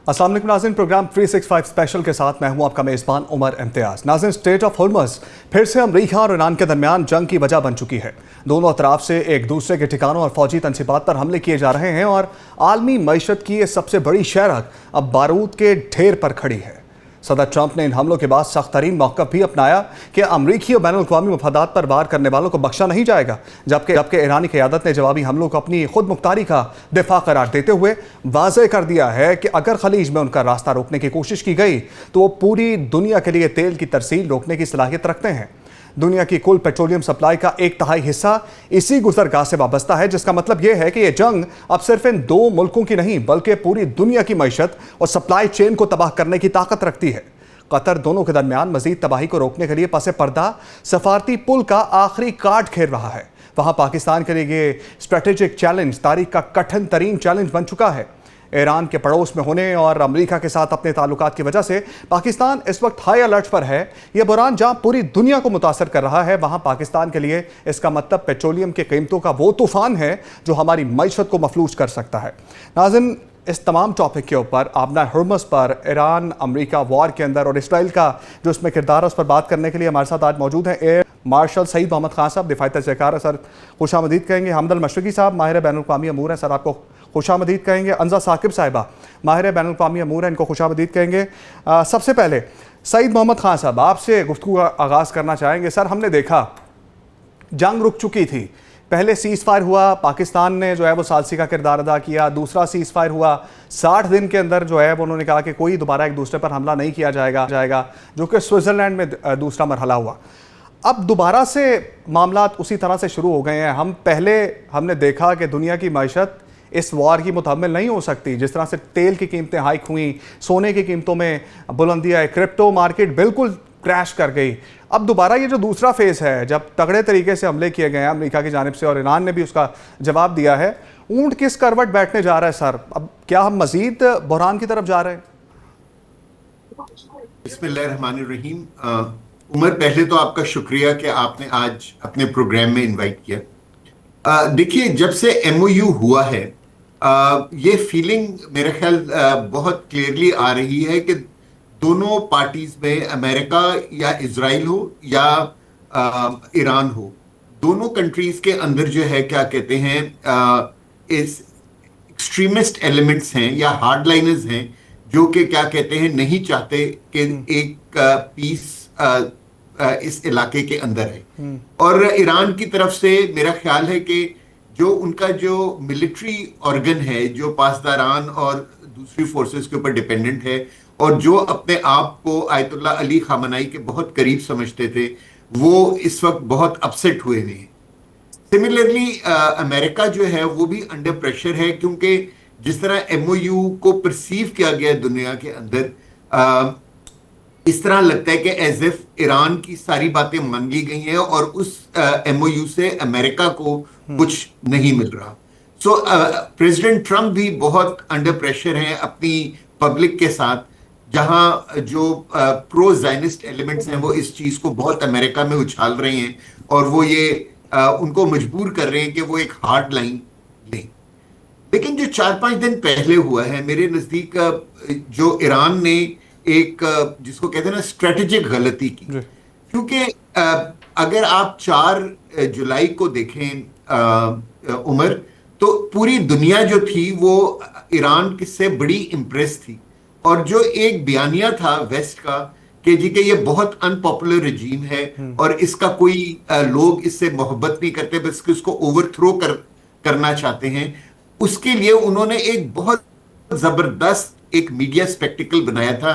अस्सलाम वालेकुम नाज़रीन, प्रोग्राम 365 स्पेशल के साथ मैं हूं आपका मेज़बान उमर इम्तियाज़। नाज़रीन, स्टेट ऑफ हॉर्मज़ फिर से अमरीका और ईरान के दरमियान जंग की वजह बन चुकी है। दोनों अतराफ से एक दूसरे के ठिकानों और फौजी तनसीबात पर हमले किए जा रहे हैं और आलमी मईशत की ये सबसे बड़ी शरक अब बारूद के ढेर पर खड़ी है। सदर ट्रंप ने इन हमलों के बाद सख्त तरीन मौक़िफ़ भी अपनाया कि अमरीकी और बैनुल अक़वामी मफादात पर वार करने वालों को बख्शा नहीं जाएगा, जबकि ईरानी क़यादत ने जवाबी हमलों को अपनी खुद मुख्तारी का दिफा करार देते हुए वाज़ेह कर दिया है कि अगर खलीज में उनका रास्ता रोकने की कोशिश की गई तो वो पूरी दुनिया के लिए तेल की तरसील रोकने की सलाहियत रखते हैं। दुनिया की कुल पेट्रोलियम सप्लाई का 1/3 हिस्सा इसी गुजरगाह से वाबस्ता है, जिसका मतलब यह है कि यह जंग अब सिर्फ इन दो मुल्कों की नहीं बल्कि पूरी दुनिया की मईशत और सप्लाई चेन को तबाह करने की ताकत रखती है। कतर दोनों के दरमियान मजीद तबाही को रोकने के लिए पसे पर्दा सफारती पुल का आखिरी कार्ड खेल रहा है। वहां पाकिस्तान के लिए ये स्ट्रेटेजिक चैलेंज तारीख का कठिन तरीन चैलेंज बन चुका है। ईरान के पड़ोस में होने और अमेरिका के साथ अपने ताल्लुकात की वजह से पाकिस्तान इस वक्त हाई अलर्ट पर है। यह बुरान जहां पूरी दुनिया को मुतासर कर रहा है, वहां पाकिस्तान के लिए इसका मतलब पेट्रोलियम की कीमतों का वो तूफान है जो हमारी मईशत को मफलूज कर सकता है। नाज़रीन, इस तमाम टॉपिक के ऊपर आबना हॉर्मज़ पर ईरान अमेरिका वॉर के अंदर और इसराइल का जो इसमें किरदार है उस पर बात करने के लिए हमारे साथ आज मौजूद हैं एयर मार्शल सईद मोहम्मद खान साहब, दिफाई तजज़ियाकार। सर खुशामदीद कहेंगे। हमदल मशरकी साहब माहिर बैनुल अक़वामी अमूर हैं, सर आपको खुशामदीद कहेंगे। अंजा साकिब साहिबा माहिर बैनुल अक़वामी अमूर हैं, इनको खुशामदीद कहेंगे। सबसे पहले सईद मोहम्मद खान साहब आपसे गुफ्तगू का आगाज़ करना चाहेंगे। सर, हमने देखा जंग रुक चुकी थी, पहले सीज़ फायर हुआ, पाकिस्तान ने जो है वो सालसी का किरदार अदा किया। दूसरा सीज़ फायर हुआ, 60 दिन के अंदर जो है वो उन्होंने कहा कि कोई दोबारा एक दूसरे पर हमला नहीं किया जाएगा, जो कि स्विट्ज़रलैंड में दूसरा मरहला हुआ। अब दोबारा से मामलात उसी तरह से शुरू हो गए हैं। हमने देखा कि दुनिया की मईशत इस वार की मुतहम्मिल नहीं हो सकती। जिस तरह से तेल की कीमतें हाइक हुई, सोने की कीमतों में बुलंदी आई, क्रिप्टो मार्केट बिल्कुल क्रैश कर गई। अब दोबारा ये जो दूसरा फेज़ है, जब तगड़े तरीके से हमले किए गए हैं अमेरिका की जानिब से और ईरान ने भी उसका जवाब दिया है, ऊंट किस करवट बैठने जा रहा है सर? अब क्या हम मजीद बहरान की तरफ जा रहे हैं? बिस्मिल्लाहिर्रहमानिर्रहीम। उमर, पहले तो आपका शुक्रिया कि आपने आज अपने प्रोग्राम में इनवाइट किया। देखिए, जब से एमओयू हुआ है, ये फीलिंग मेरे ख्याल बहुत क्लियरली आ रही है कि दोनों पार्टीज में, अमेरिका या इजराइल हो या ईरान हो, दोनों कंट्रीज के अंदर जो है क्या कहते हैं, इस एक्सट्रीमिस्ट एलिमेंट्स हैं या हार्डलाइनर्स हैं जो कि क्या कहते हैं नहीं चाहते कि एक पीस इस इलाके के अंदर है। और ईरान की तरफ से मेरा ख्याल है कि जो उनका जो मिलिट्री ऑर्गन है, जो पासदारान और दूसरी फोर्सेस के ऊपर डिपेंडेंट है और जो अपने आप को आयतुल्ला अली खामनाई के बहुत करीब समझते थे, वो इस वक्त बहुत अपसेट हुए हैं। सिमिलरली अमेरिका जो है वो भी अंडर प्रेशर है, क्योंकि जिस तरह एमओयू को परसीव किया गया दुनिया के अंदर, इस तरह लगता है कि एज इफ ईरान की सारी बातें मान ली गई हैं और उस एमओयू से अमेरिका को कुछ नहीं मिल रहा। सो प्रेसिडेंट ट्रंप भी बहुत अंडर प्रेशर हैं अपनी पब्लिक के साथ, जहां जो प्रो ज़ायनिस्ट एलिमेंट्स हैं वो इस चीज को बहुत अमेरिका में उछाल रहे हैं और वो ये उनको मजबूर कर रहे हैं कि वो एक हार्ड लाइन लें। लेकिन जो 4-5 दिन पहले हुआ है, मेरे नजदीक जो ईरान ने एक जिसको कहते हैं ना स्ट्रेटेजिक गलती की, क्योंकि अगर आप 4 जुलाई को देखें उमर, तो पूरी दुनिया जो थी वो ईरान से बड़ी इम्प्रेस थी। और जो एक बयानिया था वेस्ट का कि जी के ये बहुत अनपॉपुलर रजीम है और इसका कोई लोग इससे मोहब्बत नहीं करते, बस इसको ओवरथ्रो करना चाहते हैं, उसके लिए उन्होंने एक बहुत जबरदस्त एक मीडिया स्पेक्टिकल बनाया था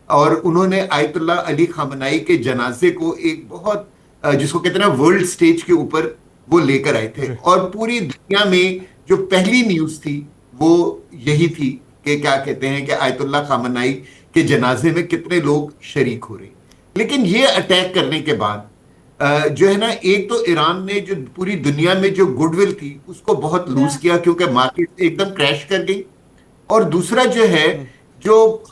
और उन्होंने आयतुल्ला अली खामनाई के जनाजे को एक बहुत जिसको कहते हैं ना वर्ल्ड स्टेज के ऊपर वो लेकर आए थे। और पूरी दुनिया में जो पहली न्यूज थी वो यही थी कि क्या कहते हैं कि आयतुल्ला खामनाई के जनाजे में कितने लोग शरीक हो रहे। लेकिन ये अटैक करने के बाद जो है ना, एक तो ईरान ने जो पूरी दुनिया में जो गुडविल थी उसको बहुत लूज किया, क्योंकि मार्केट एकदम क्रैश कर गई। और दूसरा जो है, जो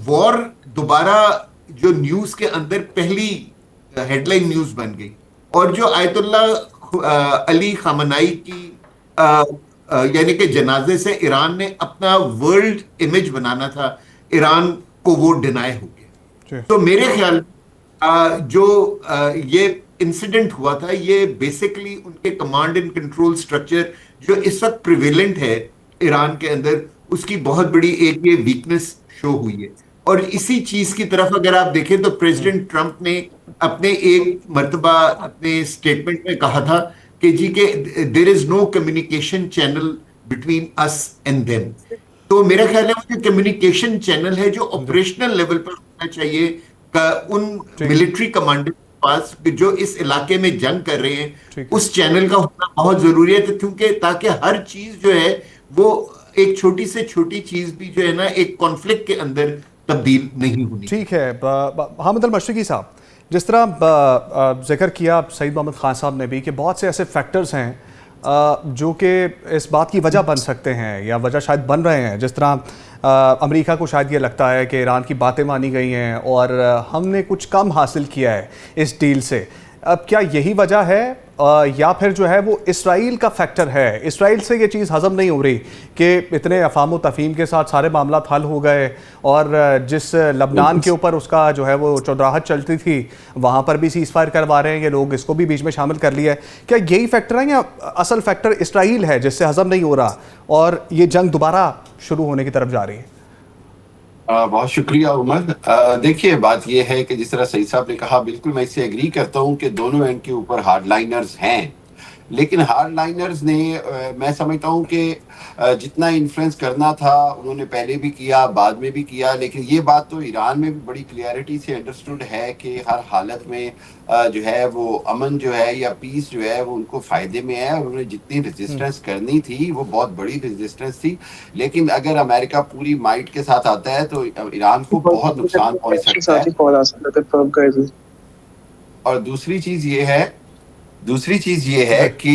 वॉर दोबारा जो न्यूज के अंदर पहली हेडलाइन न्यूज बन गई और जो आयतुल्ला अली खामनाई की यानी कि जनाजे से ईरान ने अपना वर्ल्ड इमेज बनाना था, ईरान को वो डिनाई हो गया। जी। तो मेरे ख्याल ये इंसिडेंट हुआ था, ये बेसिकली उनके कमांड एंड कंट्रोल स्ट्रक्चर जो इस वक्त प्रिवेलेंट है ईरान के अंदर, उसकी बहुत बड़ी एक ये वीकनेस शो हुई है। और इसी चीज की तरफ अगर आप देखें तो प्रेसिडेंट ट्रंप ने अपने एक मर्तबा अपने स्टेटमेंट में कहा था कि जी के there is no communication channel between us and them. तो मेरा ख्याल है वो जो कम्युनिकेशन चैनल है जो ऑपरेशनल लेवल पर होना चाहिए उन ठीक। मिलिट्री कमांडर के पास जो इस इलाके में जंग कर रहे हैं, ठीक है। उस चैनल का होना बहुत जरूरी है। तो क्योंकि ताकि हर चीज जो है वो एक छोटी से छोटी चीज भी जो है ना एक कॉन्फ्लिक्ट के अंदर तब्दील नहीं होनी चाहिए। ठीक है। हामिद अल मशरिकी साहब, जिस तरह जिक्र किया सईद मोहम्मद खान साहब ने भी कि बहुत से ऐसे फैक्टर्स हैं जो कि इस बात की वजह बन सकते हैं या वजह शायद बन रहे हैं। जिस तरह अमेरिका को शायद ये लगता है कि ईरान की बातें मानी गई हैं और हमने कुछ कम हासिल किया है इस डील से। अब क्या यही वजह है या फिर जो है वो इसराइल का फैक्टर है? इसराइल से ये चीज़ हजम नहीं हो रही कि इतने अफाम तफहीम के साथ सारे मामला हल हो गए और जिस लबनान के ऊपर उसका जो है वो चौधराहट चलती थी वहाँ पर भी सीज़ फायर करवा रहे हैं ये लोग, इसको भी बीच में शामिल कर लिया है। क्या यही फैक्टर है या असल फैक्टर इसराइल है जिससे हजम नहीं हो रहा और ये जंग दोबारा शुरू होने की तरफ जा रही है? बहुत शुक्रिया उमर। देखिए, बात यह है कि जिस तरह सईद साहब ने कहा, बिल्कुल मैं इससे एग्री करता हूं कि दोनों एंड के ऊपर हार्डलाइनर्स हैं। लेकिन हार्डलाइनर्स ने मैं समझता हूं कि जितना इन्फ्लुएंस करना था उन्होंने पहले भी किया, बाद में भी किया। लेकिन ये बात तो ईरान में भी बड़ी क्लियरिटी से अंडरस्टूड है कि हर हालत में जो है वो अमन जो है या पीस जो है वो उनको फायदे में है। और उन्हें जितनी रेजिस्टेंस करनी थी वो बहुत बड़ी रेजिस्टेंस थी। लेकिन अगर अमेरिका पूरी माइट के साथ आता है तो ईरान को बहुत नुकसान पहुंच सकता है। और दूसरी चीज ये है कि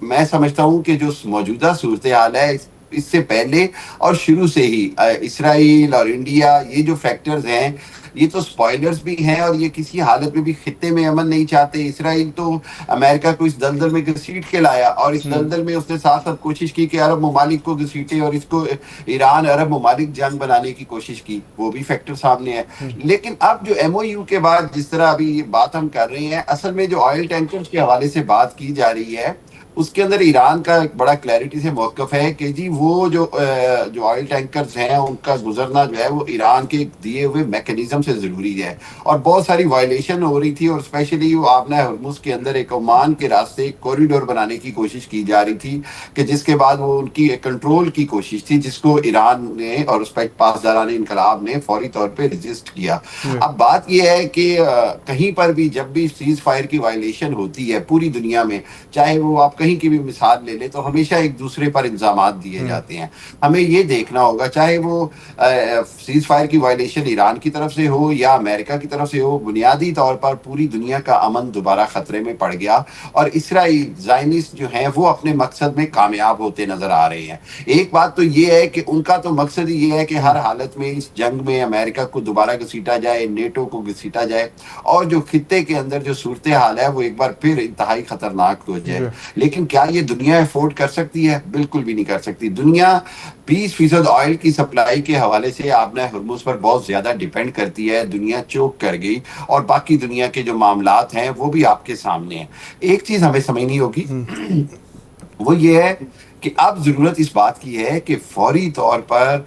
मैं समझता हूं कि जो मौजूदा सूरत हाल है इससे पहले और शुरू से ही इसराइल और इंडिया, ये जो फैक्टर्स हैं ये तो स्पॉयलर्स भी हैं और ये किसी हालत में भी खित्ते में अमन नहीं चाहते। इसराइल तो अमेरिका को इस दलदल में घसीट के लाया और इस दलदल में उसने साथ साथ कोशिश की कि अरब ममालिक को घसीटे और इसको ईरान अरब ममालिक जंग बनाने की कोशिश की। वो भी फैक्टर सामने है। लेकिन अब जो एमओयू के बाद जिस तरह अभी बात हम कर रहे हैं, असल में जो ऑयल टैंकर्स के हवाले से बात की जा रही है उसके अंदर ईरान का एक बड़ा क्लैरिटी से मौक़िफ़ है कि जी वो जो ऑयल टैंकर्स हैं उनका गुजरना जो है वो ईरान के दिए हुए मैकेनिज्म से ज़रूरी है। और बहुत सारी वायलेशन हो रही थी और स्पेशली वो आबना हर्मुज़ के अंदर एक ओमान के रास्ते एक कॉरिडोर बनाने की कोशिश की जा रही थी कि जिसके बाद वो उनकी कंट्रोल की कोशिश थी जिसको ईरान ने और उस पर पासदारान इनकलाब ने फौरी तौर पर रजिस्ट किया। अब बात यह है कि कहीं पर भी जब भी सीज फायर की वायलेशन होती है पूरी दुनिया में, चाहे वो आप कहीं की भी मिसाल ले ले, तो हमेशा एक दूसरे पर इल्जामात दिए जाते हैं। हमें ये देखना होगा चाहे वो सीज फायर की वायलेशन ईरान की तरफ से हो या अमेरिका की तरफ से हो, बुनियादी तौर पर पूरी दुनिया का अमन दोबारा खतरे में पड़ गया और इसराइल ज़ायनिस्ट जो हैं वो अपने मकसद में कामयाब होते नजर आ रहे हैं। एक बात तो ये है कि उनका तो मकसद ही ये है कि हर हालत में इस जंग में अमेरिका को दोबारा घसीटा जाए, नेटो को घसीटा जाए और जो खित्ते के अंदर जो सूरत हाल है वो एक बार फिर इंतहाई खतरनाक हो जाए। लेकिन क्या ये दुनिया अफोर्ड कर सकती है? बिल्कुल भी नहीं कर सकती। दुनिया 20% ऑयल की सप्लाई के हवाले से आबना हर्मुज़ पर बहुत ज्यादा डिपेंड करती है। दुनिया चोक कर गई और बाकी दुनिया के जो मामलात हैं वो भी आपके सामने हैं। एक चीज हमें समझनी होगी वो ये है कि अब जरूरत इस बात की है कि फौरी तौर पर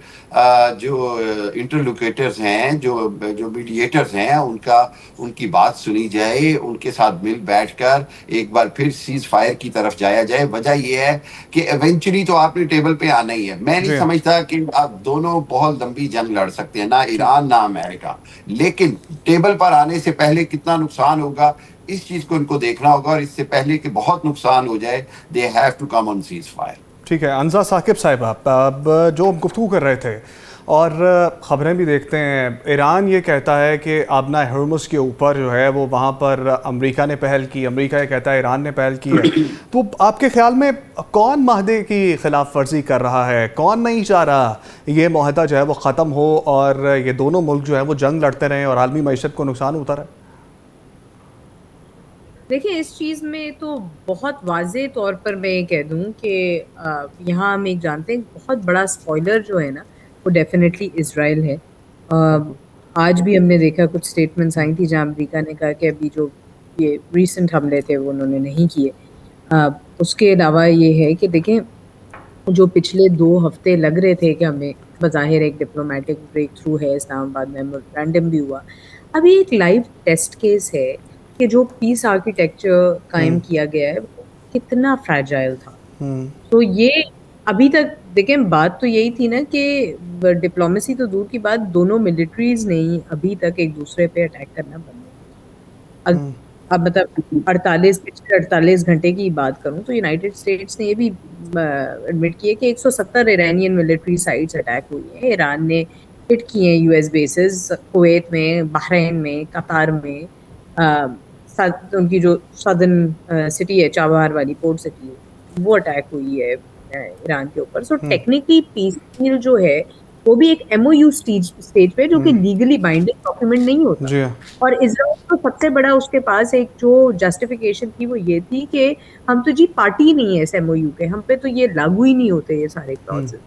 जो इंटरलोकेटर्स हैं, जो मीडिएटर्स हैं, उनकी बात सुनी जाए, उनके साथ मिल बैठकर एक बार फिर सीज फायर की तरफ जाया जाए। वजह यह है कि इवेंचुअली तो आपने टेबल पे आना ही है। मैं नहीं समझता कि आप दोनों बहुत लंबी जंग लड़ सकते हैं, ना ईरान ना अमेरिका। लेकिन टेबल पर आने से पहले कितना नुकसान होगा इस चीज को इनको देखना होगा और इससे पहले कि बहुत नुकसान हो जाए they have to come on ceasefire. ठीक है अंजा साकिब साहिब, अब जो हम गुफ्तगू कर रहे थे और ख़बरें भी देखते हैं, ईरान ये कहता है कि आबना हर्मुज़ के ऊपर जो है वो वहाँ पर अमेरिका ने पहल की, अमेरिका ये कहता है ईरान ने पहल की है। तो आपके ख्याल में कौन माहदे की खिलाफ वर्जी कर रहा है? कौन नहीं चाह रहा ये माहदा जो है वो ख़त्म हो और ये दोनों मुल्क जो है वो जंग लड़ते रहें और आलमी मईशत को नुकसान होता रहे? देखिए, इस चीज़ में तो बहुत वाज़ेह तौर पर मैं ये कह दूँ कि यहाँ हम एक जानते हैं बहुत बड़ा स्पॉइलर जो है ना वो डेफिनेटली इज़राइल है। आज भी हमने देखा कुछ स्टेटमेंट्स आई थी जहाँ अमेरिका ने कहा कि अभी जो ये रीसेंट हमले थे वो उन्होंने नहीं किए। उसके अलावा ये है कि देखें, जो पिछले 2 हफ्ते लग रहे थे कि हमें बज़ाहिर एक डिप्लोमेटिक ब्रेक थ्रू है, इस्लामाबाद में मेमोरेंडम भी हुआ। अभी एक लाइव टेस्ट केस है कि जो पीस आर्किटेक्चर कायम किया गया है, वो कितना फ्रैजाइल था। तो ये अभी तक देखें, बात तो यही थी ना कि डिप्लोमेसी तो दूर की बात, दोनों मिलिट्रीज ने ही अभी तक एक दूसरे पे अटैक करना बंद नहीं किया। अब मतलब 48 घंटे की बात करूं तो यूनाइटेड स्टेट्स ने ये भी एडमिट किया कि 170 ईरानियन मिलिट्री साइट्स अटैक हुई हैं। ईरान ने हिट किए हैं यूएस बेसिस कुवैत में, बहरीन में, कतार में। उनकी जो सदर्न सिटी है, चाबहार वाली पोर्ट सिटी, वो अटैक हुई है ईरान के ऊपर। सो टेक्निकली पीस डील जो है वो भी एक एमओयू स्टेज पे, जो कि लीगली बाइंडिंग डॉक्यूमेंट नहीं होता। जी हाँ। और इजराइल तो सबसे बड़ा उसके पास एक जो जस्टिफिकेशन थी वो ये थी कि हम तो जी पार्टी नहीं है इस एमओयू के, हम पे तो ये लागू ही नहीं होते ये सारे क्लॉजेस।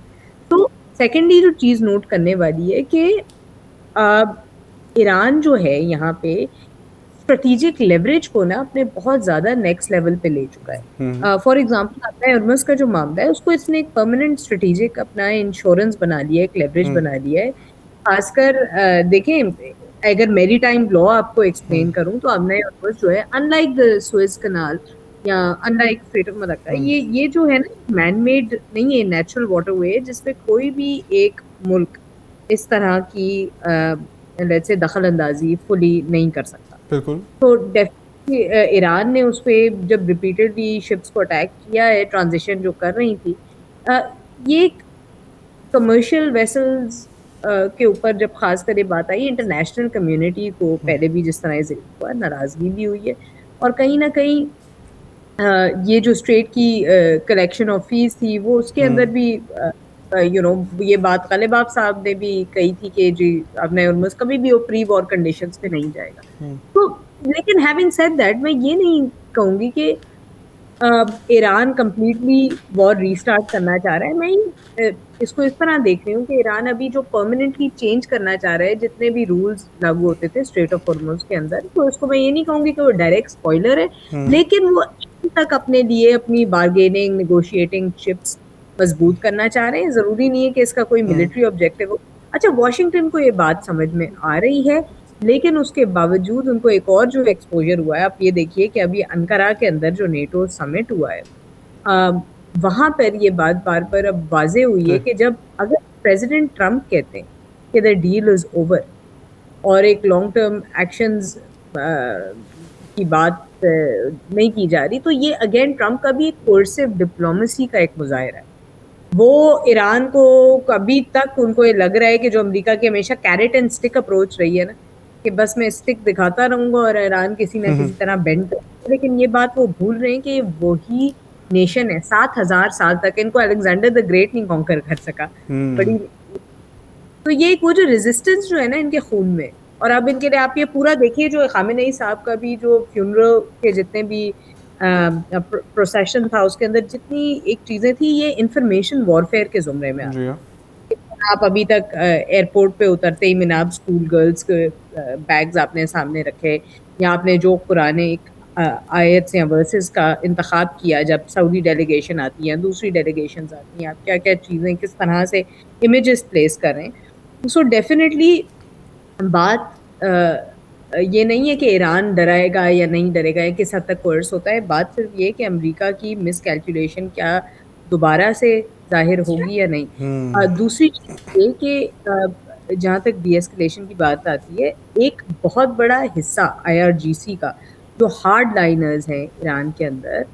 तो सेकेंडली जो चीज नोट करने वाली है कि ईरान जो है यहाँ पे स्ट्रेटेजिक लेवरेज को ना अपने बहुत ज्यादा नेक्स्ट लेवल पे ले चुका है। फॉर एग्जांपल अपना हॉर्मुज़ का जो मामला है उसको इसने एक परमानेंट स्ट्रेटेजिक अपना इंश्योरेंस बना लिया है, एक लेवरेज बना लिया है। खासकर देखें, अगर मेरी टाइम लॉ आपको एक्सप्लेन करूं तो अपना हॉर्मुज़ जो है, अनलाइक द सुएज कनाल या अनलाइक स्ट्रेट ऑफ मलक्का, ये जो है ना मैन मेड नहीं है, नेचुरल वाटरवे है जिसपे कोई भी एक मुल्क इस तरह की लेट्स से दखल अंदाजी फुली नहीं कर सकता। बिल्कुल। तो डेफिनेटली ईरान ने उस पर जब रिपीटेडली शिप्स को अटैक किया है, ट्रांजिशन जो कर रही थी, ये कमर्शियल वेसल्स के ऊपर जब खास कर ये बात आई, इंटरनेशनल कम्युनिटी को पहले भी जिस तरह से हुआ, नाराजगी भी हुई है। और कहीं ना कहीं ये जो स्ट्रेट की कलेक्शन ऑफ फीस थी वो उसके अंदर भी ये बात गलिबाब साहब ने भी कही थी कि जी अपने हॉर्मुज़ कभी भी वो प्री वॉर कंडीशंस पे नहीं जाएगा। तो लेकिन हैविंग सेड दैट, मैं ये नहीं कहूंगी कि ईरान कंप्लीटली वॉर रीस्टार्ट करना चाह रहा है। मैं इसको इस तरह देख रही हूँ कि ईरान अभी जो परमानेंटली चेंज करना चाह रहा है, जितने भी रूल्स लागू होते थे स्ट्रेट ऑफ हॉर्मुज़ के अंदर, तो इसको मैं ये नहीं कहूंगी कि वो डायरेक्ट स्पॉइलर है, लेकिन वो अभी तक अपने लिए अपनी बार्गेनिंग नेगोशिएटिंग चिप्स मजबूत करना चाह रहे हैं। जरूरी नहीं है कि इसका कोई मिलिट्री ऑब्जेक्टिव हो। अच्छा, वॉशिंगटन को ये बात समझ में आ रही है, लेकिन उसके बावजूद उनको एक और जो एक्सपोजर हुआ है, आप ये देखिए कि अभी अंकारा के अंदर जो नेटो समिट हुआ है, वहां पर ये बात बार बार अब वाजे हुई है कि जब अगर प्रेसिडेंट ट्रम्प कहते हैं कि द डील इज ओवर और एक लॉन्ग टर्म एक्शंस की बात नहीं की जा रही, तो ये अगेन ट्रम्प का भी एक कोर्सिव डिप्लोमेसी का एक मुजाहिरा है। वो ईरान को अभी तक उनको ये लग रहा है कि जो अमेरिका की हमेशा कैरेट एंड स्टिक अप्रोच रही है ना, कि बस मैं स्टिक दिखाता रहूंगा और ईरान किसी ना किसी तरह बेंड कर, लेकिन ये बात वो भूल रहे हैं कि वही नेशन है 7000 साल तक, इनको अलेक्जेंडर द ग्रेट नहीं कॉन्कर कर सका बड़ी। तो ये एक वो जो रेजिस्टेंस जो है ना इनके खून में, और अब इनके लिए आप ये पूरा देखिए, जो खामेनेई साहब का भी जो फ्यूनरल के जितने भी प्रोसेशन था उसके अंदर जितनी एक चीजें थी, ये इंफॉर्मेशन वॉरफेयर के जुमरे में आप अभी तक एयरपोर्ट पे उतरते ही मिनाब स्कूल गर्ल्स के बैग्स आपने सामने रखे, या आपने जो पुराने एक आयत या वर्सेस का इंतखाब किया जब सऊदी डेलीगेशन आती है, दूसरी डेलीगेशंस आती हैं, आप क्या क्या चीज़ें किस तरह से इमेजेस प्लेस कर रहे हैं। सो डेफिनेटली बात ये नहीं है कि ईरान डराएगा या नहीं डरेगा या किस हद तक कोर्स होता है। बात सिर्फ ये कि अमेरिका की मिस कैलकुलेशन क्या दोबारा से जाहिर होगी या नहीं। दूसरी चीज़ ये कि जहाँ तक डीएस्केलेशन की बात आती है, एक बहुत बड़ा हिस्सा IRGC का जो हार्ड लाइनर्स हैं ईरान के अंदर,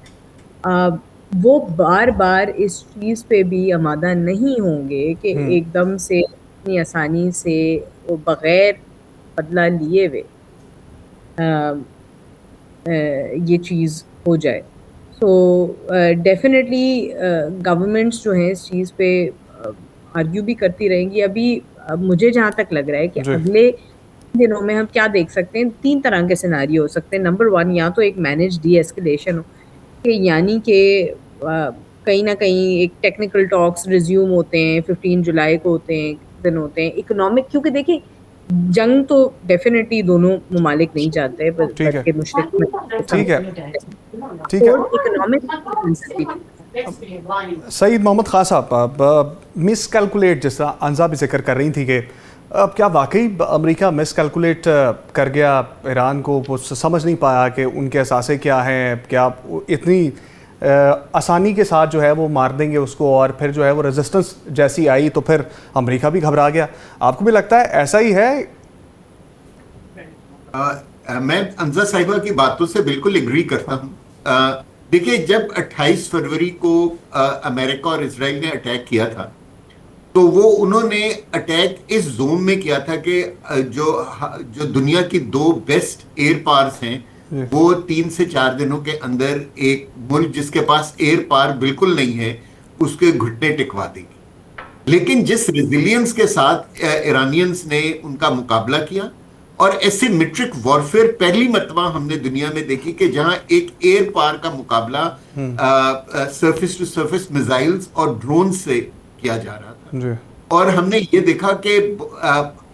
वो बार बार इस चीज़ पे भी आमादा नहीं होंगे कि एकदम से इतनी आसानी से वो बग़ैर बदला लिए हुए ये चीज़ हो जाए। सो डेफिनेटली गवर्नमेंट्स जो हैं इस चीज़ पे आर्ग्यू भी करती रहेंगी। अभी मुझे जहाँ तक लग रहा है कि अगले दिनों में हम क्या देख सकते हैं, 3 तरह के सिनारियो हो सकते हैं। नंबर 1, या तो एक मैनेज डीएस्केलेशन हो, कि यानी कि कहीं ना कहीं एक टेक्निकल टॉक्स रिज्यूम होते हैं, 15 जुलाई को होते हैं, दिन होते हैं इकोनॉमिक, क्योंकि देखिए जंग तो डेफिनेटली दोनों ममालिक नहीं चाहते, ठीक है, बल्कि मुश्किल ठीक है, ठीक है। इकोनॉमिक सईद मोहम्मद खान साहब, मिस कैलकुलेट जिस तरह अंजा भी जिक्र कर रही थी कि अब क्या वाकई अमेरिका मिस कैलकुलेट कर गया ईरान को, वो समझ नहीं पाया कि उनके असासे क्या हैं, क्या इतनी आसानी के साथ जो है वो मार देंगे उसको, और फिर जो है वो रेजिस्टेंस जैसी आई तो फिर अमेरिका भी घबरा गया। आपको भी लगता है ऐसा ही है? मैं अंजा साहिबा की बातों से बिल्कुल एग्री करता हूँ। देखिए, जब 28 फरवरी को अमेरिका और इजराइल ने अटैक किया था, तो वो उन्होंने अटैक इस जोन में किया था कि जो दुनिया की 2 बेस्ट एयर पावर्स हैं, वो 3 से 4 दिनों के अंदर एक मुल्क जिसके पास एयर पावर बिल्कुल नहीं है उसके घुटने टिकवा देगी। लेकिन जिस रेजिलियंस के साथ ईरानियंस ने उनका मुकाबला किया, और एसिमेट्रिक वॉरफेयर पहली मर्तबा हमने दुनिया में देखी कि जहां एक एयर पावर का मुकाबला सरफेस टू सरफेस मिसाइल्स और ड्रोन से किया जा रहा था। और हमने ये देखा कि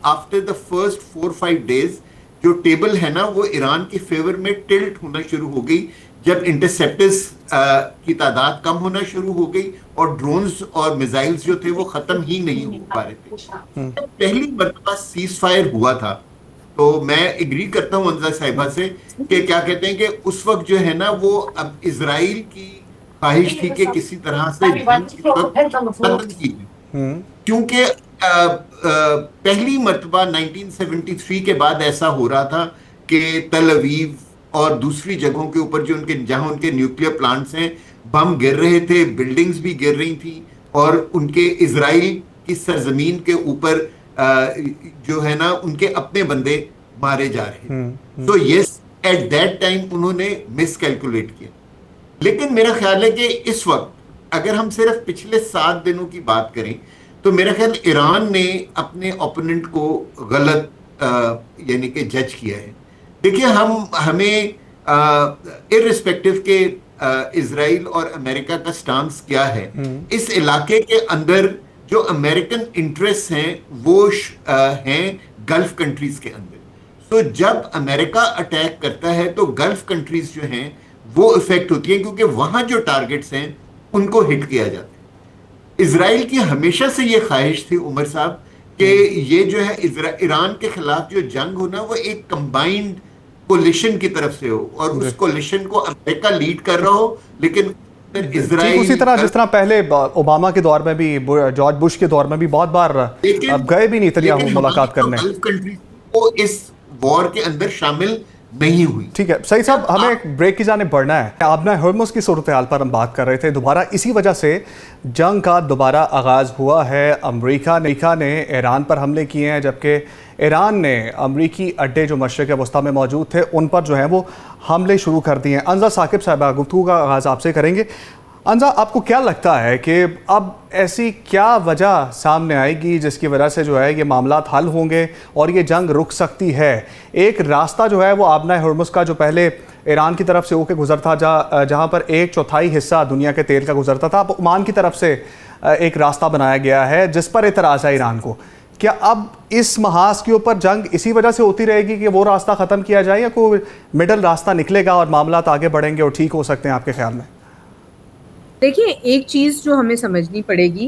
आफ्टर द फर्स्ट 4-5 डेज जो टेबल है ना, वो ईरान की फेवर में टिल्ट होना शुरू हो गई, जब इंटरसेप्टर्स की तादाद कम होना शुरू हो गई और ड्रोन्स और मिसाइल्स जो थे वो खत्म ही नहीं हो पा रहे थे। तो पहली मर्तबा सीज फायर हुआ था। तो मैं एग्री करता हूं अंजा साहिबा से कि क्या कहते हैं कि उस वक्त जो है ना, वो अब इजराइल की ख्वाहिश थी कि किसी तरह से खत्म की, क्योंकि पहली मर्तबा 1973 के बाद ऐसा हो रहा था कि तल अवीव और दूसरी जगहों के ऊपर जहां उनके न्यूक्लियर प्लांट्स हैं, बम गिर रहे थे, बिल्डिंग्स भी गिर रही थी, और उनके इजराइल की सरजमीन के ऊपर जो है ना उनके अपने बंदे मारे जा रहे। तो यस, एट दैट टाइम उन्होंने मिस कैलकुलेट किया। लेकिन मेरा ख्याल है कि इस वक्त अगर हम सिर्फ पिछले 7 दिनों की बात करें, तो मेरा ख्याल ईरान ने अपने ओपोनेंट को गलत यानी कि जज किया है। देखिए, हमें इररिस्पेक्टिव के इजराइल और अमेरिका का स्टांस क्या है, इस इलाके के अंदर जो अमेरिकन इंटरेस्ट हैं वो हैं गल्फ कंट्रीज के अंदर। तो जब अमेरिका अटैक करता है तो गल्फ कंट्रीज जो हैं वो इफेक्ट होती है, क्योंकि वहां जो टारगेट्स हैं उनको हिट किया जाता है। इजराइल की हमेशा से ये ख्वाहिश थी उमर साहब कि ये जो है ईरान के खिलाफ जो जंग होना वो एक कंबाइंड कोलिशन की तरफ से हो, और उस कोलिशन को अमेरिका लीड कर रहा हो। लेकिन ठीक उसी तरह जिस तरह पहले ओबामा के दौर में भी, जॉर्ज बुश के दौर में भी बहुत बार अब गए भी नहीं नेतन्याहू मुलाकात करने, गल्फ कंट्रीज को इस वॉर के अंदर शामिल नहीं हुई। ठीक है सही साहब, हमें एक ब्रेक की जानिब बढ़ना है। आपने हॉर्मुज़ की सूरत हाल पर हम बात कर रहे थे। दोबारा इसी वजह से जंग का दोबारा आगाज़ हुआ है। अमेरिका ने ईरान पर हमले किए हैं, जबकि ईरान ने अमरीकी अड्डे जो मशरिक़ वस्ता में मौजूद थे उन पर जो है वो हमले शुरू कर दिए हैं। अंजा साकिब साहिबा, गुफ्तगू का आगाज़ आपसे करेंगे। अंजा, आपको क्या लगता है कि अब ऐसी क्या वजह सामने आएगी जिसकी वजह से जो है ये मामला हल होंगे और ये जंग रुक सकती है? एक रास्ता जो है वो आबना हॉर्मुज़ का जो पहले ईरान की तरफ से होकर गुजरता, जहाँ पर 1/4 हिस्सा दुनिया के तेल का गुजरता था, अब ओमान की तरफ से एक रास्ता बनाया गया है जिस पर एतराज़ है ईरान को। क्या अब इस महाज के ऊपर जंग इसी वजह से होती रहेगी कि वो रास्ता ख़त्म किया जाए, या कोई मिडल रास्ता निकलेगा और मामला आगे बढ़ेंगे और ठीक हो सकते हैं आपके ख्याल में? देखिए, एक चीज़ जो हमें समझनी पड़ेगी,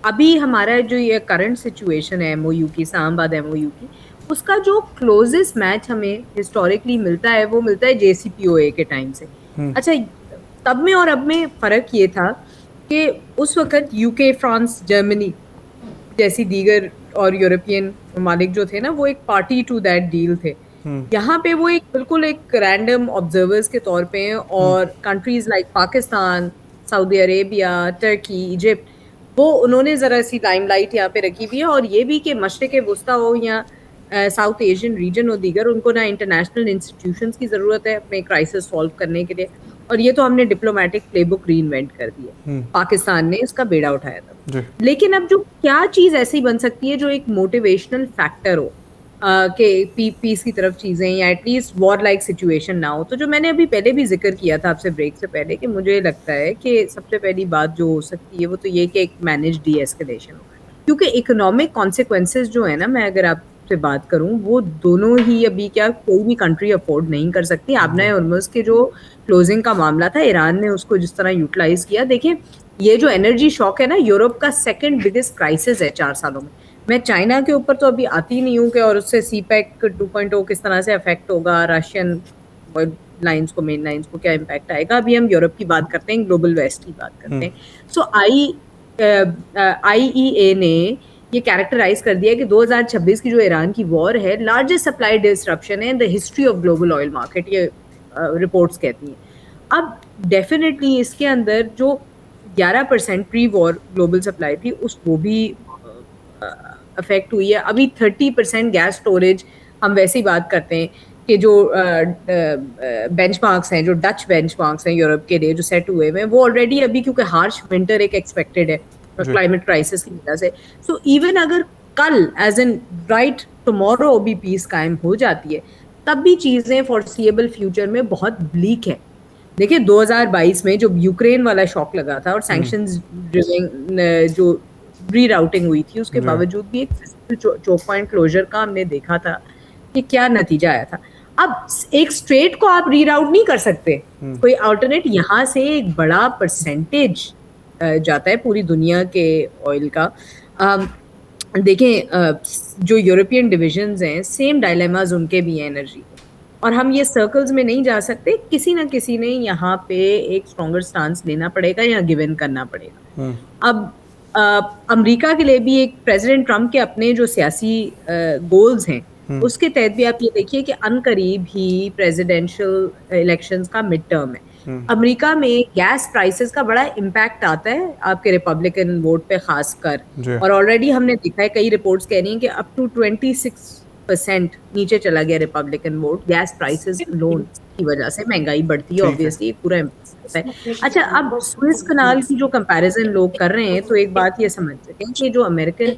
अभी हमारा जो ये करंट सिचुएशन है एमओयू की, इस्लामाबाद एमओयू की, उसका जो क्लोजेस्ट मैच हमें हिस्टोरिकली मिलता है वो मिलता है JCPOA के टाइम से। अच्छा, तब में और अब में फ़र्क ये था कि उस वक़्त UK, फ्रांस, जर्मनी जैसी दीगर और यूरोपियन ममालिक जो थे ना, वो एक पार्टी टू दैट डील थे। यहाँ पे वो बिल्कुल एक रैंडम ऑब्जर्वर्स के तौर पे हैं, और countries like Pakistan, Saudi Arabia, Turkey, Egypt, वो उन्होंने ज़रा सी लाइमलाइट यहाँ पे रखी हुई है। और ये भी कि मशरिक़ वस्ता हो या साउथ एशियन रीजन हो दीगर, उनको ना इंटरनेशनल इंस्टीट्यूशंस की ज़रूरत है अपने क्राइसिस सॉल्व करने के लिए, और ये तो हमने डिप्लोमेटिक प्लेबुक रीइन्वेंट कर दी है। पाकिस्तान ने इसका बेड़ा उठाया था। लेकिन अब जो क्या चीज़ ऐसी बन सकती है जो एक मोटिवेशनल फैक्टर हो कि पीस की तरफ चीज़ें, या एटलीस्ट वॉर लाइक सिचुएशन ना हो, तो जो मैंने अभी पहले भी जिक्र किया था आपसे ब्रेक से पहले, कि मुझे लगता है कि सबसे पहली बात जो हो सकती है वो तो ये कि एक मैनेज डी एस्केलेशन हो, क्योंकि इकोनॉमिक कॉन्सिक्वेंसेज जो है ना, मैं अगर आप से बात करूं, वो दोनों ही अभी क्या कोई भी कंट्री अफोर्ड नहीं कर सकती। आपने हॉर्मज़ के जो क्लोजिंग का मामला था, ईरान ने उसको जिस तरह यूटिलाइज किया, देखिए ये जो एनर्जी शॉक है ना, यूरोप का सेकंड बिगेस्ट क्राइसिस है 4 सालों में। मैं चाइना के ऊपर तो अभी आती नहीं हूँ कि और उससे सीपैक 2.0 किस तरह से अफेक्ट होगा, रशियन लाइंस को, मेन लाइंस को क्या इम्पैक्ट आएगा। अभी हम यूरोप की बात करते हैं, ग्लोबल वेस्ट की बात करते हैं। सो IEA ने ये कैरेक्टराइज कर दिया कि 2026 की जो ईरान की वॉर है, लार्जेस्ट सप्लाई डिसरप्शन है in the history of global oil market, ये रिपोर्ट्स कहती हैं। अब डेफिनेटली इसके अंदर जो 11% प्री वॉर ग्लोबल सप्लाई थी वो भी अफेक्ट हुई है। अभी 30% गैस स्टोरेज, हम वैसे ही बात करते हैं कि जो बेंचमार्क्स हैं, जो डच बेंचमार्क्स हैं यूरोप के लिए जो सेट हुए हुए हैं, वो ऑलरेडी अभी, क्योंकि हार्श विंटर एक एक्सपेक्टेड है क्लाइमेट क्राइसिस की वजह से, सो इवन अगर कल एज इन राइट टुमारो भी पीस कायम हो जाती है, तब भी चीजें फॉरसीएबल फ्यूचर में बहुत ब्लीक है। देखिए 2022 में जो यूक्रेन वाला शॉक लगा था और सैंक्शंस जो रीराउटिंग हुई थी, उसके बावजूद भी एक चोक पॉइंट क्लोजर का हमने देखा था कि क्या नतीजा आया था। अब एक स्ट्रेट को आप रीराउट नहीं कर सकते, कोई अल्टरनेट यहाँ से एक बड़ा परसेंटेज जाता है पूरी दुनिया के ऑयल का। देखें जो यूरोपियन डिविजन्स हैं, सेम डायलेमाज उनके भी हैं एनर्जी, और हम ये सर्कल्स में नहीं जा सकते। किसी ना किसी ने यहाँ पे एक स्ट्रॉन्गर स्टांस लेना पड़ेगा या गिव इन करना पड़ेगा। अब अमेरिका के लिए भी एक प्रेसिडेंट ट्रम्प के अपने जो सियासी गोल्स हैं, उसके तहत भी आप ये देखिए कि अनकरीब ही प्रेसिडेंशियल इलेक्शंस का मिड टर्म है। अमेरिका में गैस प्राइसेस का बड़ा इम्पैक्ट आता है आपके रिपब्लिकन वोट पे खासकर, और ऑलरेडी हमने देखा है, कई रिपोर्ट्स कह रही हैं कि अप टू 26% नीचे चला गया Republican vote gas prices loan की वजह से। महंगाई बढ़ती है, ऑब्वियसली पूरा इम्पैक्ट है। अच्छा, अब स्विस कनाल की जो कंपैरिजन लोग कर रहे हैं, तो एक बात ये समझ सकें कि जो अमेरिकन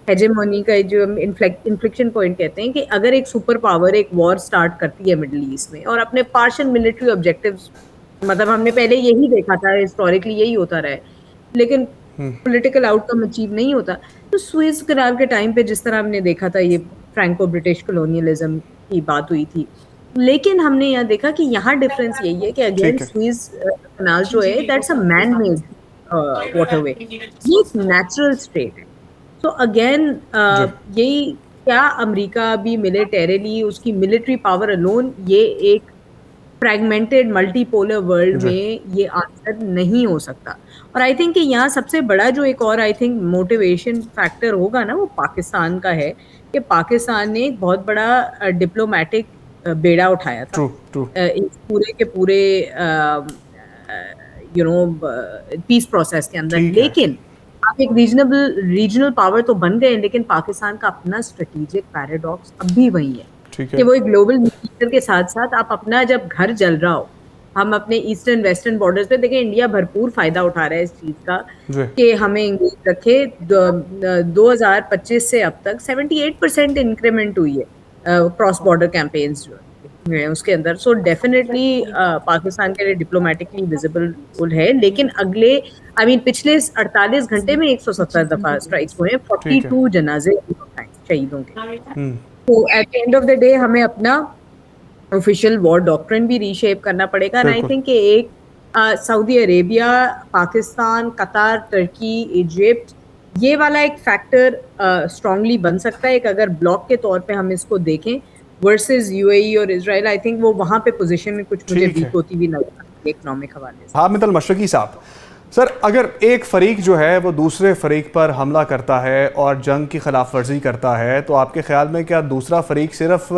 हेजेमोनी का जो इन्फ्लेक्शन पॉइंट कहते हैं कि अगर एक सुपर पावर एक वॉर स्टार्ट करती है मिडिल ईस्ट में और अपने पार्शियल मिलिट्री ऑब्जेक्टिव्स, मतलब हमने पहले यही देखा था, हिस्टोरिकली यही होता रहा है, लेकिन पॉलिटिकल आउटकम अचीव नहीं होता, तो स्विस कनाल के टाइम पे जिस तरह हमने देखा था, ये फ्रैंको ब्रिटिश कॉलोनियलिज्म की बात हुई थी, लेकिन हमने यहाँ देखा कि यहाँ डिफरेंस यही है कि अगेन स्विस कनाल जो है, that's a man made waterway, ये एक नेचुरल स्ट्रेट है। तो अगेन यही क्या अमेरिका भी मिलिटरीली, उसकी मिलिट्री पावर अलोन, ये एक फ्रैगमेंटेड मल्टीपोलर वर्ल्ड में ये आंसर नहीं हो सकता। और आई थिंक कि यहाँ सबसे बड़ा जो एक और आई थिंक मोटिवेशन फैक्टर होगा ना, वो पाकिस्तान का है कि पाकिस्तान ने एक बहुत बड़ा डिप्लोमेटिक बेड़ा उठाया था इस पूरे के पूरे पीस प्रोसेस के अंदर। लेकिन आप एक रीजनल पावर तो बन गए, लेकिन पाकिस्तान का अपना स्ट्रेटेजिक पैराडॉक्स अब भी वही है कि वो एक ग्लोबल मीडिएटर के साथ साथ आप अपना जब घर जल रहा हो, हम अपने ईस्टर्न वेस्टर्न बॉर्डर्स पे देखें, इंडिया भरपूर फायदा उठा रहा है इस चीज का कि हमें इंगेज रखे। 2025 से अब तक 78% इंक्रीमेंट हुई है क्रॉस बॉर्डर कैंपेन्स जो है उसके अंदर। सो डेफिनेटली पाकिस्तान के लिए डिप्लोमेटिकली विजिबल है, लेकिन अगले पिछले 48 घंटे में 170 दफा स्ट्राइक्स हुए, 42 जनाजे शहीदों के। तो at the end of the day हमें अपना ऑफिशियल वॉर डॉक्ट्रिन भी रीशेप करना पड़ेगा। आई थिंक कि एक सऊदी अरेबिया, पाकिस्तान, कतार, टर्की, इजिप्ट, ये वाला एक फैक्टर स्ट्रांगली बन सकता है, एक अगर ब्लॉक के तौर पे हम इसको देखें वर्सेस यूएई और इजराइल। आई थिंक वो वहाँ पे पोजीशन में कुछ मुझे वीक होती भी नजर आती है इकोनॉमिक हवाले से। हामिद अल मशरकी साहब, सर अगर एक फरीक जो है वो दूसरे फरीक पर हमला करता है और जंग की खिलाफ वर्जी करता है, तो आपके ख्याल में क्या दूसरा फरीक सिर्फ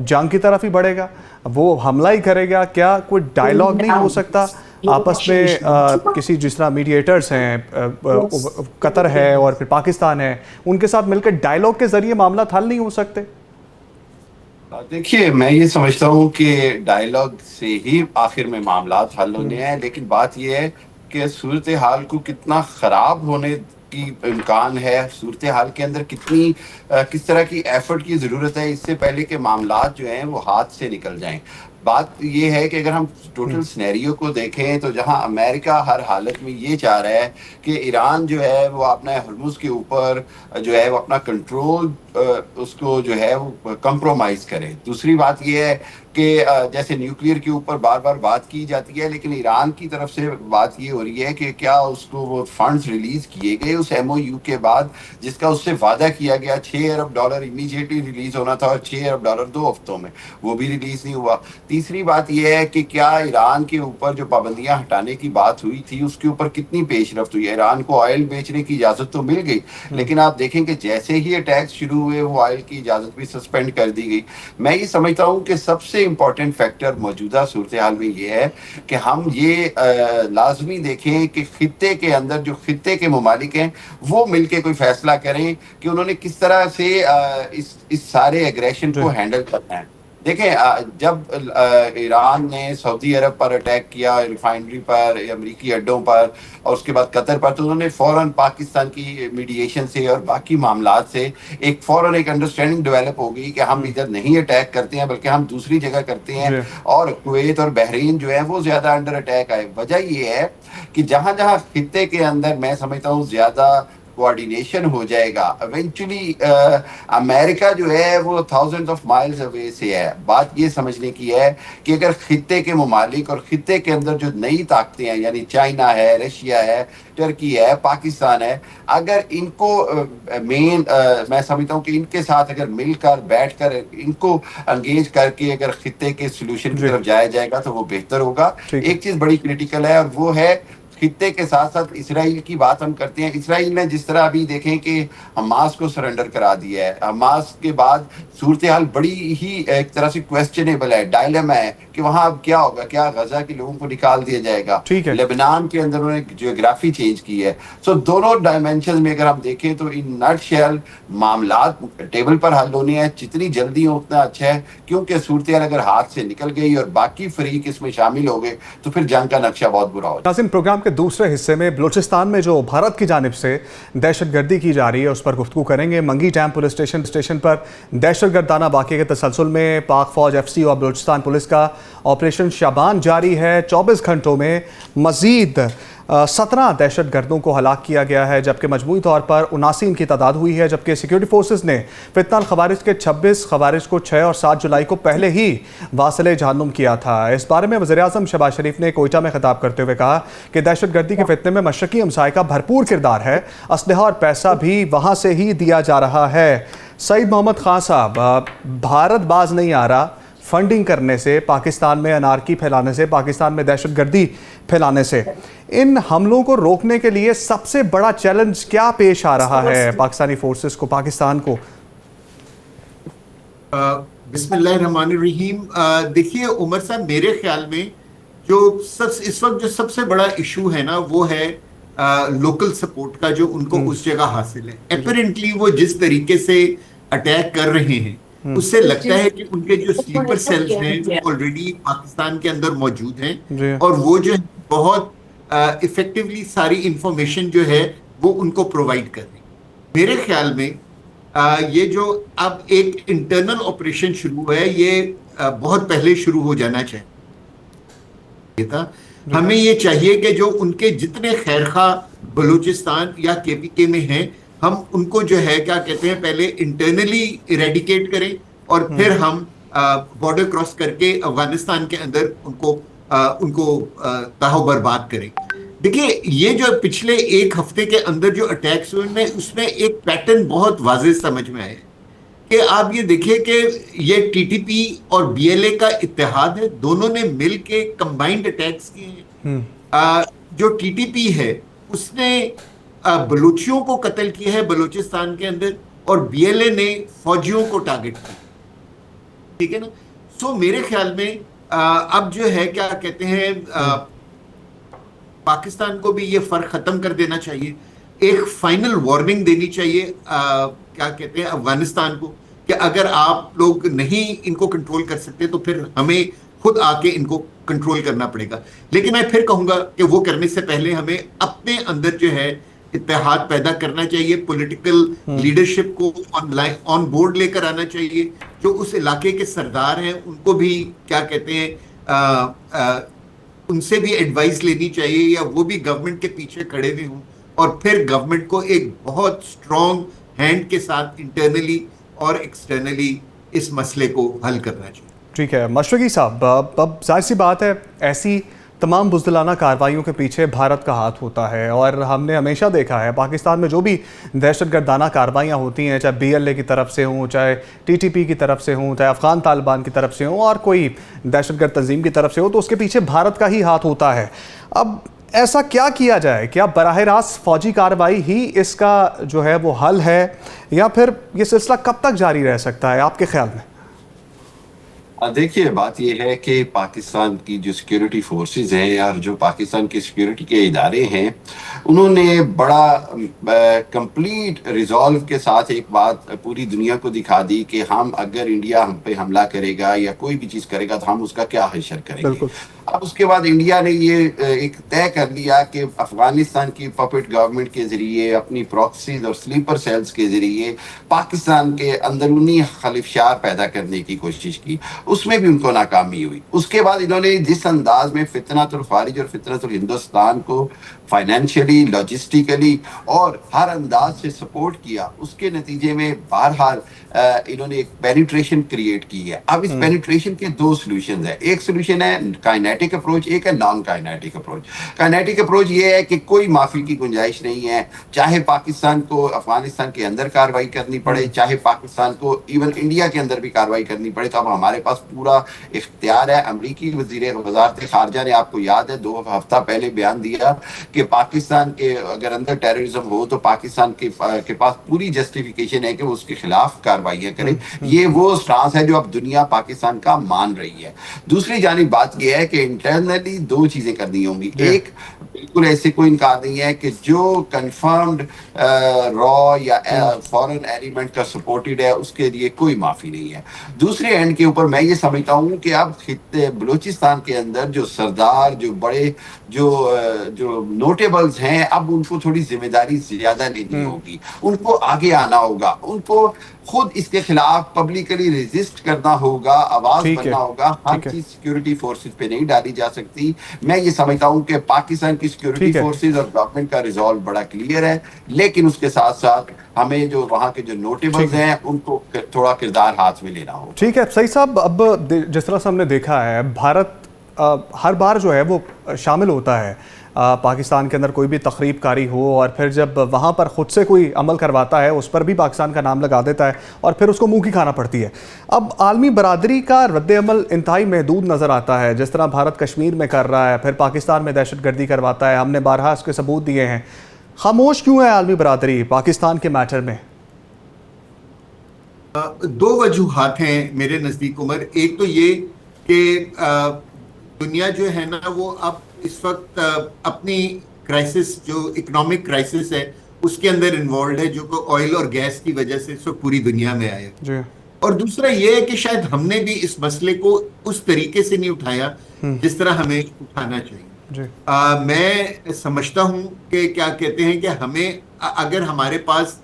जंग की तरफ ही बढ़ेगा, वो हमला ही करेगा? क्या कोई डायलॉग नहीं हो सकता आपस में? किसी जिस तरह मीडिएटर्स हैं, कतर है और फिर पाकिस्तान है, उनके साथ मिलकर डायलॉग के जरिए मामला हल नहीं हो सकते? देखिए, मैं ये समझता हूँ कि डायलॉग से ही आखिर में मामला हल होने हैं, लेकिन बात ये है कि सूरत हाल को कितना ख़राब होने की इम्कान है, सूरत हाल के अंदर किस तरह की एफर्ट की ज़रूरत है इससे पहले कि मामलात जो हैं वो हाथ से निकल जाएं। बात ये है कि अगर हम टोटल सिनेरियो को देखें तो जहां अमेरिका हर हालत में ये चाह रहा है कि ईरान जो है वो अपना हर्मुज के ऊपर जो है वो अपना कंट्रोल उसको जो है वो कंप्रोमाइज करे। दूसरी बात ये है कि जैसे न्यूक्लियर के ऊपर बार बार बात की जाती है, लेकिन ईरान की तरफ से बात ये हो रही है कि क्या उसको वो फंड्स रिलीज किए गए उस MOU के बाद, जिसका उससे वादा किया गया $6 अरब इमीडिएटली रिलीज होना था और $6 अरब 2 हफ्तों में, वो भी रिलीज नहीं हुआ। तीसरी बात यह है कि क्या ईरान के ऊपर जो पाबंदियां हटाने की बात हुई थी उसके ऊपर कितनी पेशरफ्त हुई है। ईरान को ऑयल बेचने की इजाजत तो मिल गई, लेकिन आप देखें कि जैसे ही अटैक्स शुरू हुए वो ऑयल की इजाजत भी सस्पेंड कर दी गई। मैं ये समझता हूँ कि सबसे इंपॉर्टेंट फैक्टर मौजूदा सूरत हाल में ये है कि हम ये लाजमी देखें कि खित्ते के अंदर जो खित्ते के ममालिक हैं वो मिलके कोई फैसला करें कि उन्होंने किस तरह से इस सारे एग्रेशन को हैंडल करना है। देखें, जब ईरान ने सऊदी अरब पर अटैक किया, रिफाइनरी पर, अमेरिकी अड्डों पर और उसके बाद कतर पर, तो उन्होंने फौरन पाकिस्तान की मीडिएशन से और बाकी मामलात से फौरन एक अंडरस्टैंडिंग डेवलप हो गई कि हम इधर नहीं अटैक करते हैं बल्कि हम दूसरी जगह करते हैं। और कुवैत और बहरीन जो है वो ज्यादा अंडर अटैक आए। वजह ये है कि जहां जहां खित्ते के अंदर मैं समझता हूँ ज्यादा कोऑर्डिनेशन हो जाएगा, इवेंचुअली अमेरिका जो है वो थाउजेंड्स ऑफ माइल्स अवे से है। बात ये समझने की है कि अगर खित्ते के ममालिक और खित्ते के अंदर जो नई ताकतें हैं, यानी चाइना है, रशिया है, टर्की है, पाकिस्तान है, अगर इनको मैं समझता हूँ कि इनके साथ अगर मिलकर बैठकर इनको एंगेज करके अगर खित्ते के सोल्यूशन की तरफ जाया जाएगा तो वो बेहतर होगा। एक चीज बड़ी क्रिटिकल है और वो है खित्ते के साथ साथ इसराइल की बात हम करते हैं। इसराइल ने जिस तरह अभी देखें कि हमास को सरेंडर करा दिया है, हमास के बाद सूरत हाल बड़ी ही एक तरह से क्वेश्चनेबल है, डायलेमा है कि वहां अब क्या होगा, क्या गजा के लोगों को निकाल दिया जाएगा। लेबनान के अंदर उन्होंने जियोग्राफी चेंज की है। सो दोनों डायमेंशन में अगर हम देखें तो इन नटशेल मामलात टेबल पर हल होने हैं, जितनी जल्दी हो उतना अच्छा है, क्योंकि सूरत हाल अगर हाथ से निकल गई और बाकी फरीक इसमें शामिल हो गए तो फिर जंग का नक्शा बहुत बुरा हो जाएगा। प्रोग्राम के दूसरे हिस्से में बलूचिस्तान में जो भारत की जानिब से दहशतगर्दी की जा रही है उस पर गुफ्तगू करेंगे। मंगी डैम पुलिस स्टेशन पर दहशतगर्दाना वाक़े के तसलसल में पाक फौज FC और बलूचिस्तान पुलिस का ऑपरेशन शाबान जारी है। 24 घंटों में मजीद 17 दहशतगर्दों को हलाक किया गया है, जबकि मजमूई तौर पर 79 की तादाद हुई है। जबकि सिक्योरिटी फोर्सेज ने फितनाल खवारिज के 26 खवारिज को 6 और 7 जुलाई को पहले ही वासिले जहन्नुम किया था। इस बारे में वज़ीर-ए-आज़म शहबाज शरीफ ने कोयटा में खिताब करते हुए कहा कि दहशतगर्दी के फितने में मशरकी हमसाये का भरपूर किरदार है, असलहा और पैसा भी वहाँ से ही दिया जा रहा है। सईद मोहम्मद खान साहब, भारत बाज नहीं आ रहा फंडिंग करने से, पाकिस्तान में अनारकी फैलाने से, पाकिस्तान में दहशतगर्दी फैलाने से। इन हमलों को रोकने के लिए सबसे बड़ा चैलेंज क्या पेश आ रहा है पाकिस्तानी फोर्सेस को, पाकिस्तान को? बिस्मिल्लाहिर्रहमानिर्रहीम। देखिए उमर साहब, मेरे ख्याल में जो इस वक्त जो सबसे बड़ा इशू है ना वो है लोकल सपोर्ट का जो उनको उस जगह हासिल है। अपेरेंटली वो जिस तरीके से अटैक कर रहे हैं उससे लगता है कि उनके जो स्लीपर सेल्स हैं वो ऑलरेडी पाकिस्तान के अंदर मौजूद हैं और वो जो है बहुत इफेक्टिवली सारी इंफॉर्मेशन जो है वो उनको प्रोवाइड कर रही है। मेरे ख्याल में ये जो अब एक इंटरनल ऑपरेशन शुरू हुआ है ये बहुत पहले शुरू हो जाना चाहिए था। हमें ये चाहिए कि जो उनके जितने खैरखा बलूचिस्तान या KPK में हैं हम उनको जो है क्या कहते हैं पहले इंटरनली इरेडिकेट करें और फिर हम बॉर्डर क्रॉस करके अफगानिस्तान के अंदर उनको तबाह बर्बाद करें। देखिए ये जो पिछले एक हफ्ते के अंदर जो अटैक्स हुए उसमें एक पैटर्न बहुत वाज़ेह समझ में आया कि आप ये देखिए कि ये TTP और BLA का इत्तेहाद है, दोनों ने मिल के कंबाइंड अटैक्स किए हैं। जो TTP है उसने बलूचियों को कत्ल किया है बलूचिस्तान के अंदर और BLA ने फौजियों को टारगेट किया, ठीक है ना। सो मेरे ख्याल में अब जो है क्या कहते हैं पाकिस्तान को भी ये फर्क खत्म कर देना चाहिए, एक फाइनल वार्निंग देनी चाहिए क्या कहते हैं अफगानिस्तान को कि अगर आप लोग नहीं इनको कंट्रोल कर सकते तो फिर हमें खुद आके इनको कंट्रोल करना पड़ेगा। लेकिन मैं फिर कहूंगा कि वो करने से पहले हमें अपने अंदर जो है इत्तेहाद पैदा करना चाहिए, पॉलिटिकल लीडरशिप को ऑन बोर्ड लेकर आना चाहिए जो उस इलाके के सरदार हैं उनको भी क्या कहते हैं उनसे भी एडवाइस लेनी चाहिए, या वो भी गवर्नमेंट के पीछे खड़े हुए हों, और फिर गवर्नमेंट को एक बहुत स्ट्रॉन्ग हैंड के साथ इंटरनली और एक्सटर्नली इस मसले को हल करना चाहिए। ठीक है मशरकी साहब, अब जाहिर सी बात है ऐसी तमाम बुज़दिलाना कार्रवाइयों के पीछे भारत का हाथ होता है, और हमने हमेशा देखा है पाकिस्तान में जो भी दहशतगर्दाना कार्रवाइयाँ होती हैं, चाहे BLA की तरफ से हों, चाहे TTP की तरफ से हों, चाहे अफ़गान तालिबान की तरफ से हों, और कोई दहशतगर्द तंजीम की तरफ से हो, तो उसके पीछे भारत का ही हाथ होता है। अब ऐसा क्या किया जाए? क्या बराह रास्त फ़ौजी कार्रवाई ही इसका जो है वो हल है, या फिर ये सिलसिला कब तक जारी रह सकता है आपके ख्याल में? देखिए, बात यह है कि पाकिस्तान की जो सिक्योरिटी फोर्सेस हैं और जो पाकिस्तान के सिक्योरिटी के इदारे हैं, उन्होंने बड़ा कंप्लीट रिजॉल्व के साथ एक बात पूरी दुनिया को दिखा दी कि हम अगर इंडिया हम पे हमला करेगा या कोई भी चीज़ करेगा तो हम उसका क्या हशर करेंगे। अब उसके बाद इंडिया ने ये एक तय कर लिया कि अफगानिस्तान की पपेट गवर्नमेंट के जरिए, अपनी प्रॉक्सीज और स्लीपर सेल्स के जरिए पाकिस्तान के अंदरूनी खलिफशार पैदा करने की कोशिश की, उसमें भी उनको नाकामी हुई। उसके बाद इन्होंने जिस अंदाज में फितनतुल खारिज और फितनतुल हिंदुस्तान को फाइनेंशियली, लॉजिस्टिकली और हर अंदाज से सपोर्ट किया, उसके नतीजे में बहरहाल इन्होंने एक पेनिट्रेशन क्रिएट की है। अब इस पेनिट्रेशन के दो सॉल्यूशंस हैं। एक सॉल्यूशन है काइनेटिक अप्रोच, एक है non kinetic approach. Kinetic approach ये है कि कोई माफी की गुंजाइश नहीं है, चाहे पाकिस्तान को अफगानिस्तान के अंदर कार्रवाई करनी पड़े, चाहे पाकिस्तान को इवन इंडिया के अंदर भी कार्रवाई करनी पड़े, तो अब हमारे पास पूरा इख्तियार है। अमरीकी वज़ारत ख़ारजा ने, आपको याद है, 2 हफ्ता पहले बयान दिया कि पाकिस्तान के अगर अंदर टेररिज्म हो तो पाकिस्तान के पास पूरी जस्टिफिकेशन है कि वो उसके खिलाफ कार्रवाइयां करे। ये वो स्टांस है जो अब दुनिया पाकिस्तान का मान रही है। दूसरी जानिब बात यह है कि इंटरनली 2 चीजें करनी होंगी। एक, बिल्कुल ऐसे कोई इनकार नहीं है कि जो कंफर्म्ड रॉ या फॉरेन एलिमेंट का सपोर्टेड है उसके लिए कोई माफी नहीं है। दूसरे एंड के ऊपर मैं ये समझता हूँ कि अब बलूचिस्तान के अंदर जो सरदार, जो बड़े जो नोटेबल्स हैं, अब उनको थोड़ी जिम्मेदारी ज्यादा लेनी होगी, उनको आगे आना होगा, उनको खुद इसके खिलाफ पब्लिकली रेजिस्ट करना होगा, आवाज बनना होगा। हर चीज सिक्योरिटी फोर्सेस पे नहीं डाली जा सकती। मैं ये समझता हूँ कि पाकिस्तान की सिक्योरिटी फोर्सेस और गवर्नमेंट का रिजॉल्व बड़ा क्लियर है, लेकिन उसके साथ साथ हमें जो वहाँ के जो नोटेबल्स हैं उनको थोड़ा किरदार हाथ में लेना होगा। ठीक है सही साहब, अब जिस तरह से हमने देखा है भारत हर बार जो है वो शामिल होता है पाकिस्तान के अंदर कोई भी तकरीब कारी हो, और फिर जब वहाँ पर ख़ुद से कोई अमल करवाता है उस पर भी पाकिस्तान का नाम लगा देता है, और फिर उसको मुँह की खाना पड़ती है। अब आलमी बरादरी का रद्द-ए-अमल इंतहाई महदूद नज़र आता है। जिस तरह भारत कश्मीर में कर रहा है, फिर पाकिस्तान में दहशतगर्दी करवाता है, हमने बारहा इसके सबूत दिए हैं। खामोश क्यों है आलमी बरादरी पाकिस्तान के मैटर में? 2 वजूहात हैं मेरे नज़दीक उमर। एक तो ये कि दुनिया जो है ना वो अब इस वक्त अपनी क्राइसिस, जो इकोनॉमिक क्राइसिस है, उसके अंदर इन्वॉल्व है, जो कि ऑयल और गैस की वजह से इस वक्त पूरी दुनिया में आया। और दूसरा ये है कि शायद हमने भी इस मसले को उस तरीके से नहीं उठाया जिस तरह हमें उठाना चाहिए। मैं समझता हूँ कि क्या कहते हैं कि हमें, अगर हमारे पास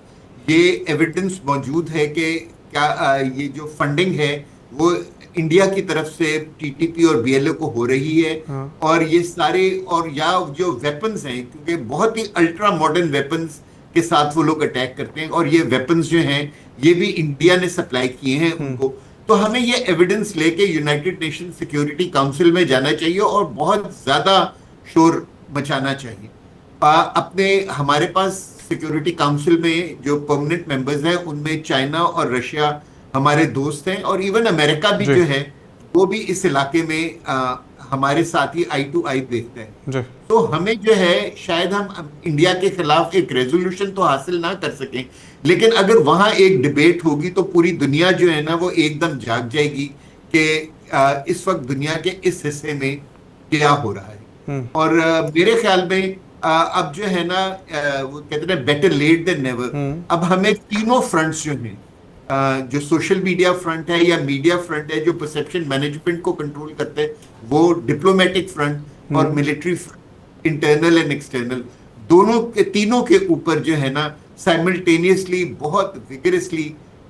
ये एविडेंस मौजूद है कि क्या ये जो फंडिंग है वो इंडिया की तरफ से TTP और BLA को हो रही है, और ये सारे, और या जो वेपन्स हैं, क्योंकि बहुत ही अल्ट्रा मॉडर्न वेपन्स के साथ वो लोग अटैक करते हैं, और ये वेपन्स जो हैं ये भी इंडिया ने सप्लाई किए हैं उनको, तो हमें ये एविडेंस लेके यूनाइटेड नेशन सिक्योरिटी काउंसिल में जाना चाहिए और बहुत ज्यादा शोर मचाना चाहिए। अपने हमारे पास सिक्योरिटी काउंसिल में जो परमानेंट मेंबर्स हैं उनमें चाइना और रशिया हमारे दोस्त हैं, और इवन अमेरिका भी जो है वो भी इस इलाके में हमारे साथ ही आई टू आई देखते हैं। तो हमें जो है, शायद हम इंडिया के खिलाफ एक रेजोल्यूशन तो हासिल ना कर सकें, लेकिन अगर वहां एक डिबेट होगी तो पूरी दुनिया जो है ना वो एकदम जाग जाएगी कि इस वक्त दुनिया के इस हिस्से में क्या हो रहा है। और मेरे ख्याल में अब जो है ना, वो कहते हैं बेटर लेट देन नेवर। अब हमें तीनों फ्रंट्स जो हैं, जो सोशल मीडिया फ्रंट है या मीडिया फ्रंट है जो परसेप्शन मैनेजमेंट को कंट्रोल करते हैं, वो डिप्लोमेटिक फ्रंट और military front, internal and external, दोनों के, तीनों के ऊपर जो है ना साइमल्टेनियसली बहुत विगरसली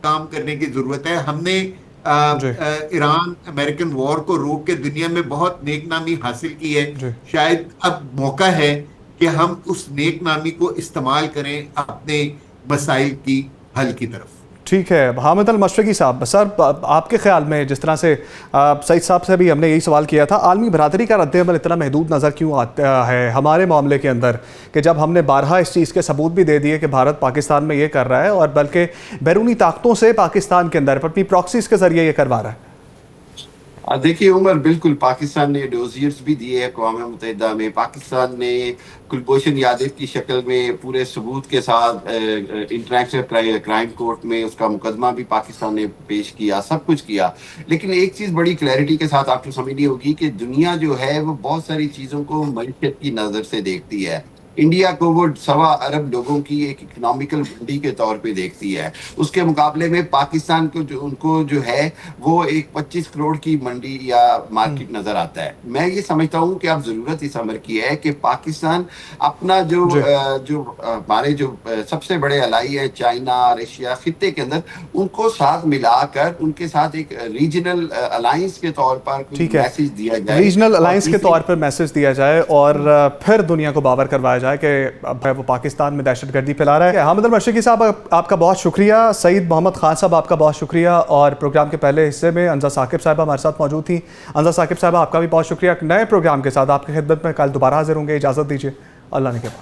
काम करने की जरूरत है। हमने जी। ईरान अमेरिकन वॉर को रोक के दुनिया में बहुत नेकनामी हासिल की है। जी। शायद अब मौका है कि हम उस नेकनामी को इस्तेमाल करें अपने मसाइल की हल की तरफ। ठीक है हामिद अल मशरकी साहब, सर आपके ख्याल में जिस तरह से सईद साहब से भी हमने यही सवाल किया था, आलमी बरादरी का रद्द अमल इतना महदूद नज़र क्यों आता है हमारे मामले के अंदर, कि जब हमने बारहा इस चीज़ के सबूत भी दे दिए कि भारत पाकिस्तान में ये कर रहा है और बल्कि बैरूनी ताकतों से पाकिस्तान के अंदर अपनी प्रॉक्सीज के ज़रिए ये करवा रहा है। देखिए उमर, बिल्कुल पाकिस्तान ने डोजियर्स भी दिए अक़वाम मुत्तहिदा में। पाकिस्तान ने कुलभूषण यादव की शक्ल में पूरे सबूत के साथ इंटरनेशनल क्राइम कोर्ट में उसका मुकदमा भी पाकिस्तान ने पेश किया, सब कुछ किया। लेकिन एक चीज़ बड़ी क्लैरिटी के साथ आपको समझनी होगी कि दुनिया जो है वो बहुत सारी चीज़ों को मईशत की नज़र से देखती है। इंडिया को वो 1.25 अरब लोगों की एक इकोनॉमिकल मंडी के तौर पे देखती है। उसके मुकाबले में पाकिस्तान को उनको जो है वो एक 25 करोड़ की मंडी या मार्केट नजर आता है। मैं ये समझता हूँ कि अब जरूरत इस अमर की है कि पाकिस्तान अपना जो हमारे जो सबसे बड़े अलाई है चाइना, रशिया खित्ते के अंदर, उनको साथ मिलाकर उनके साथ एक रीजनल अलायंस के तौर पर मैसेज दिया जाए, रीजनल अलायंस के तौर पर मैसेज दिया जाए और फिर दुनिया को बावर करवाया जाए कि अब वो पाकिस्तान में दहशतगर्दी फैला रहा है। हामिद अल मशरकी साहब आपका बहुत शुक्रिया, सईद मोहम्मद खान साहब आपका बहुत शुक्रिया, और प्रोग्राम के पहले हिस्से में अंजा साकिब साहब हमारे साथ मौजूद थी। अंजा साकिब साहब आपका भी बहुत शुक्रिया। नए प्रोग्राम के साथ आपकी खिदमत में कल दोबारा हाजिर होंगे। इजाज़त दीजिए, अल्लाह ने के बाद।